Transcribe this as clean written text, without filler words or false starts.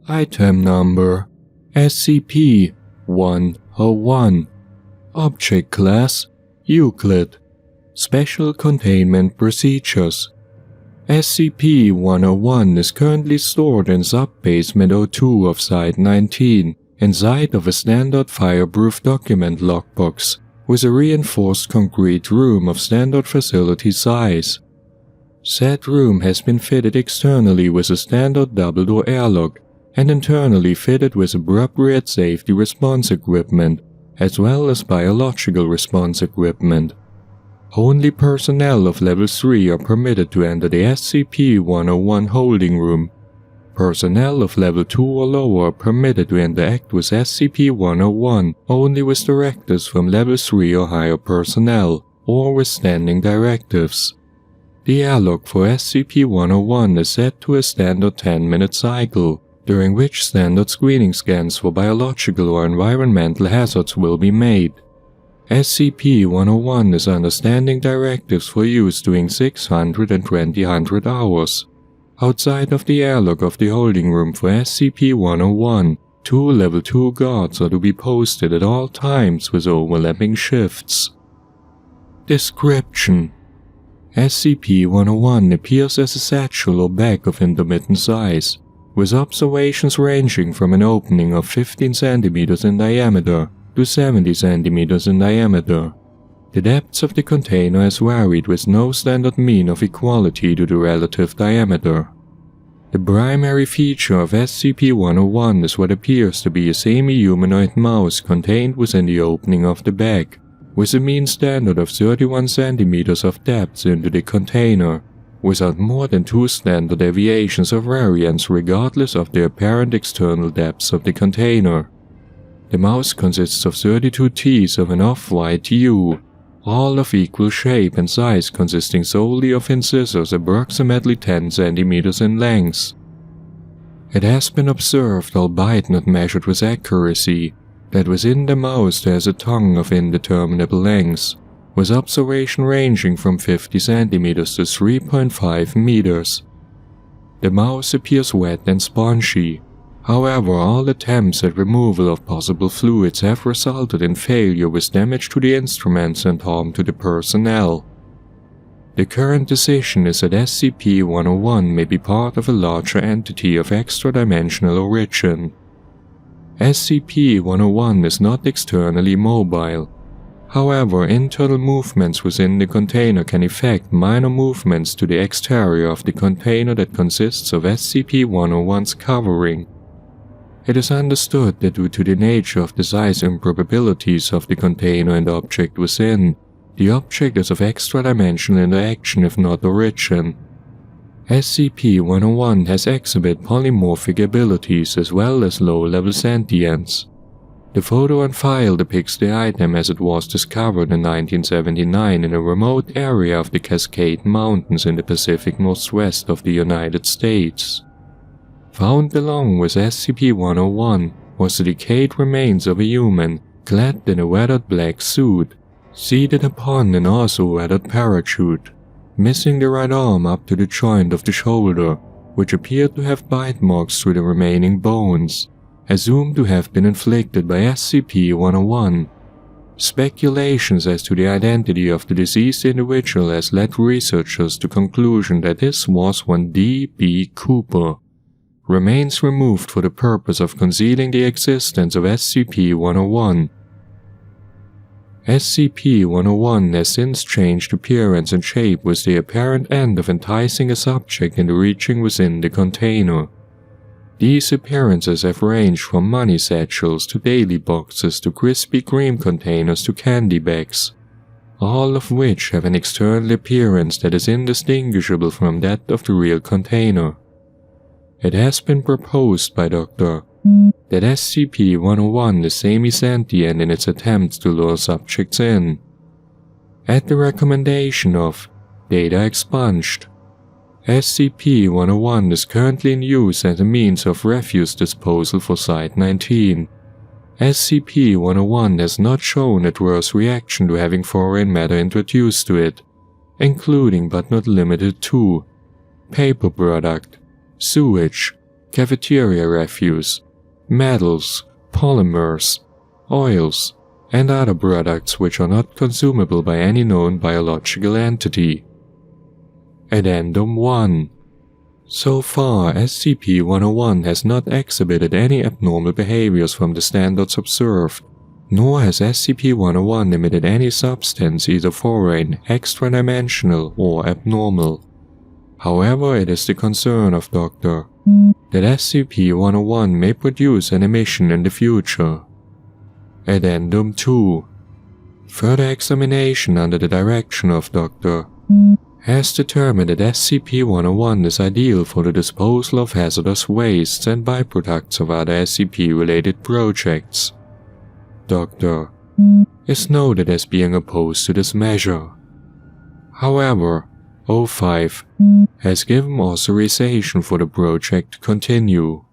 Item Number SCP-101. Object Class Euclid. Special Containment Procedures. SCP-101 is currently stored in Sub-Basement 02 of Site-19, inside of a standard fireproof document lockbox, with a reinforced concrete room of standard facility size. Said room has been fitted externally with a standard double-door airlock and internally fitted with appropriate safety response equipment, as well as biological response equipment. Only personnel of Level 3 are permitted to enter the SCP-101 holding room. Personnel of Level 2 or lower are permitted to interact with SCP-101 only with directives from Level 3 or higher personnel, or with standing directives. The airlock for SCP-101 is set to a standard 10-minute cycle, during which standard screening scans for biological or environmental hazards will be made. SCP-101 is under standing directives for use during 600 and 2000 hours. Outside of the airlock of the holding room for SCP-101, 2 Level 2 guards are to be posted at all times with overlapping shifts. Description: SCP-101 appears as a satchel or bag of intermittent size, with observations ranging from an opening of 15 cm in diameter to 70 cm in diameter. The depths of the container has varied with no standard mean of equality to the relative diameter. The primary feature of SCP-101 is what appears to be a semi-humanoid mouse contained within the opening of the bag, with a mean standard of 31 cm of depth into the container, without more than 2 standard deviations of variance regardless of the apparent external depths of the container. The mouse consists of 32 teeth of an off-white hue, all of equal shape and size, consisting solely of incisors approximately 10 cm in length. It has been observed, albeit not measured with accuracy, that within the mouse there is a tongue of indeterminable length, with observation ranging from 50 cm to 3.5 meters. The mouse appears wet and spongy. However, all attempts at removal of possible fluids have resulted in failure, with damage to the instruments and harm to the personnel. The current decision is that SCP-101 may be part of a larger entity of extra-dimensional origin. SCP-101 is not externally mobile. However, internal movements within the container can effect minor movements to the exterior of the container that consists of SCP-101's covering. It is understood that due to the nature of the size improbabilities of the container and object within, the object is of extra-dimensional interaction if not origin. SCP-101 has exhibit polymorphic abilities as well as low-level sentience. The photo on file depicts the item as it was discovered in 1979 in a remote area of the Cascade Mountains in the Pacific Northwest of the United States. Found along with SCP-101 was the decayed remains of a human clad in a weathered black suit, seated upon an also weathered parachute, missing the right arm up to the joint of the shoulder, which appeared to have bite marks through the remaining bones, assumed to have been inflicted by SCP-101. Speculations as to the identity of the deceased individual has led researchers to conclusion that this was one D.B. Cooper. Remains removed for the purpose of concealing the existence of SCP-101. SCP-101 has since changed appearance and shape with the apparent end of enticing a subject into reaching within the container. These appearances have ranged from money satchels to daily boxes to Krispy Kreme containers to candy bags, all of which have an external appearance that is indistinguishable from that of the real container. It has been proposed by Dr. that SCP-101 is semi-sentient in its attempts to lure subjects in. At the recommendation of Data Expunged, SCP-101 is currently in use as a means of refuse disposal for Site-19. SCP-101 has not shown adverse reaction to having foreign matter introduced to it, including but not limited to paper product, sewage, cafeteria refuse, metals, polymers, oils, and other products which are not consumable by any known biological entity. Addendum 1. So far, SCP-101 has not exhibited any abnormal behaviors from the standards observed, nor has SCP-101 emitted any substance either foreign, extra-dimensional, or abnormal. However, it is the concern of Dr. that SCP-101 may produce an emission in the future. Addendum 2. Further examination under the direction of Dr. has determined that SCP-101 is ideal for the disposal of hazardous wastes and byproducts of other SCP-related projects. Dr. is noted as being opposed to this measure. However, O5 has given authorization for the project to continue.